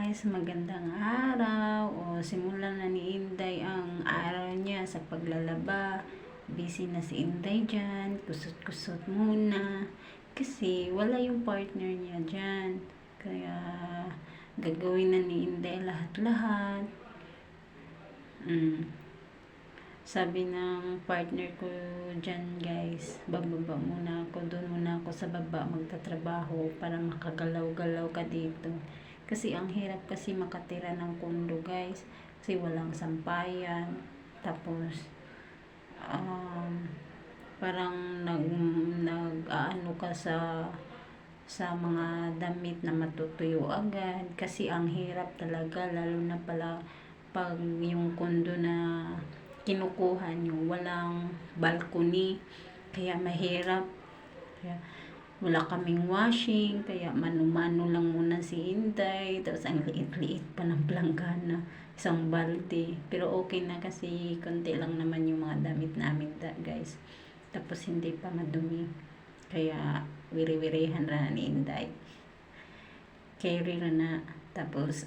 guys, magandang araw. Simulan na ni Inday ang araw niya sa paglalaba. Busy na si Inday dyan. Kusot-kusot muna. Kasi wala yung partner niya dyan. Kaya gagawin na ni Inday lahat-lahat. Sabi ng partner ko dyan guys, bababa muna ako, doon muna ako sa baba magtatrabaho para makagalaw-galaw ka dito. Kasi ang hirap kasi makatira ng kondo guys, kasi walang sampayan. Tapos, parang nag-aano ka sa mga damit na matutuyo agad. Kasi ang hirap talaga, lalo na pala pag yung kondo na kinukuha nyo, walang balcony, kaya mahirap. Kaya wala kaming washing, kaya mano-mano lang muna si Inday. Tapos ang liit-liit pa ng planggana, isang balde. Pero okay na kasi konti lang naman yung mga damit namin guys. Tapos hindi pa madumi, kaya wiri-wirihan na ni Inday. Carry na. Tapos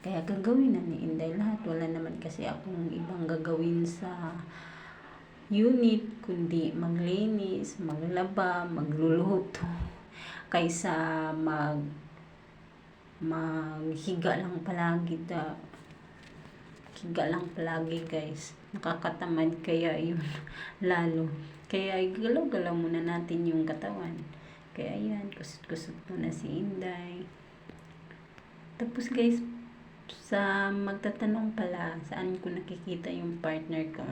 kaya gagawin na ni Inday lahat. Wala naman kasi akong ibang gagawin sa unit, kundi maglinis, maglaba, magluluto. Kaysa maghiga lang palagi. Higa lang palagi guys. Nakakatamad kaya yun lalo. Kaya galaw-galaw muna natin yung katawan. Kaya yan, kusot-kusot muna si Inday. Tapos guys, sa magtatanong pala, saan ko nakikita yung partner ko?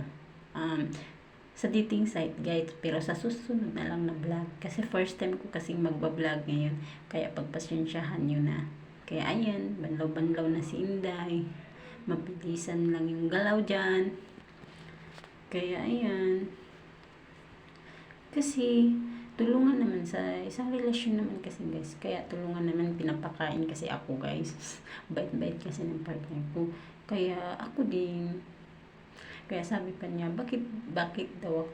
Sa dating site guys, pero sa susunod na lang na vlog. Kasi first time ko kasing magbablog ngayon. Kaya pagpasensyahan nyo na. Kaya ayan, banlaw-banlaw na si Inday. Mabilisan lang yung galaw dyan. Kaya ayan. Kasi tulungan naman sa isang relasyon naman kasi guys. Kaya tulungan naman, pinapakain kasi ako guys. Bait-bait kasi ng partner ko. Kaya ako din. Kaya sabi pa niya, bakit daw ako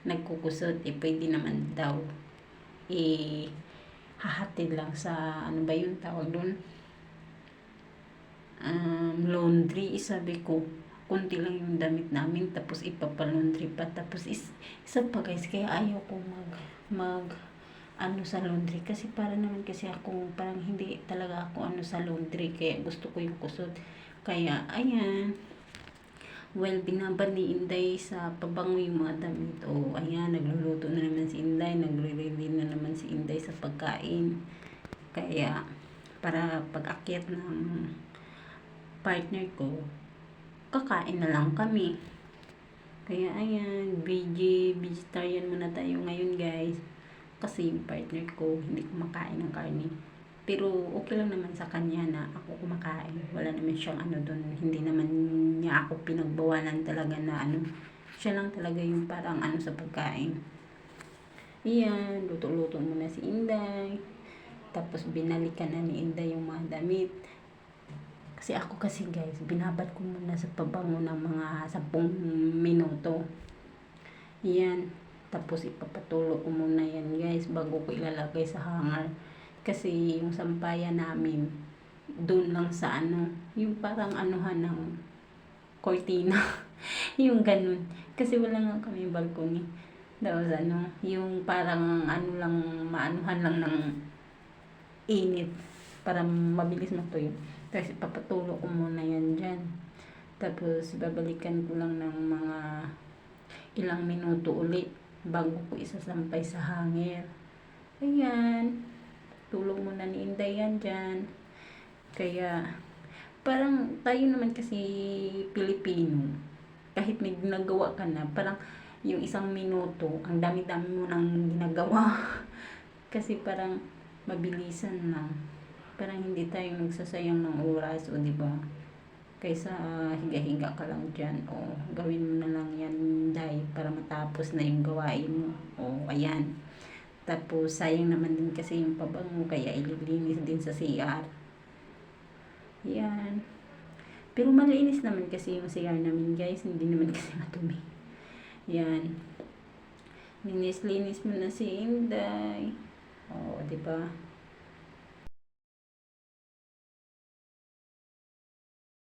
nagkukusot? Pwede naman daw. Hahatid lang sa, ano ba yung tawag doon? Laundry. Sabi ko, kunti lang yung damit namin, tapos ipapalaundry pa. Tapos isa pa guys, kaya ayaw ko sa laundry. Kasi para naman kasi ako, parang hindi talaga ako sa laundry. Kaya gusto ko yung kusot. Kaya, ayan. Well, binabad ni Inday sa pabango yung mga damit. Ayan, nagluluto na naman si Inday. Nagre-ready na naman si Inday sa pagkain. Kaya, para pag-akyat ng partner ko, kakain na lang kami. Kaya ayan, vegetarian muna tayo ngayon guys. Kasi yung partner ko hindi kumakain ng karne. Pero okay lang naman sa kanya na ako kumakain. Wala naman siyang doon. Hindi naman niya ako pinagbawalan talaga na siya lang talaga yung parang sa pagkain. Ayan, luto-luto muna si Inday. Tapos binalikan na ni Inday yung mga damit. Kasi ako guys, binabad ko muna sa pabango ng mga 10 minuto. Yan. Tapos ipapatulo ko muna yan guys bago ko ilalagay sa hanger. Kasi yung sampayan namin, doon lang sa yung parang anuhan ng cortina. Yung ganun. Kasi wala nga kami balcony. Tapos yung parang lang, maanuhan lang ng init para mabilis matuyo. Tapos ipapatulo ko muna yan dyan. Tapos babalikan ko lang ng mga ilang minuto ulit bago ko isasampay sa hanger. Ayan. Tulong muna ni Inday yan dyan. Kaya parang tayo naman kasi Pilipino, kahit may ginagawa ka na, parang yung 1 minuto, ang dami-dami mo nang ginagawa. Kasi parang mabilisan lang. Parang hindi tayo nagsasayang ng oras, diba? Kaysa higa-higa ka lang dyan, gawin mo na lang yan, Day, para matapos na yung gawain mo. Ayan. Tapos, sayang naman din kasi yung pabango, kaya ililinis din sa CR. Yan. Pero malinis naman kasi yung CR namin, guys. Hindi naman kasi madumi. Yan. Linis-linis mo na si Inday. Diba?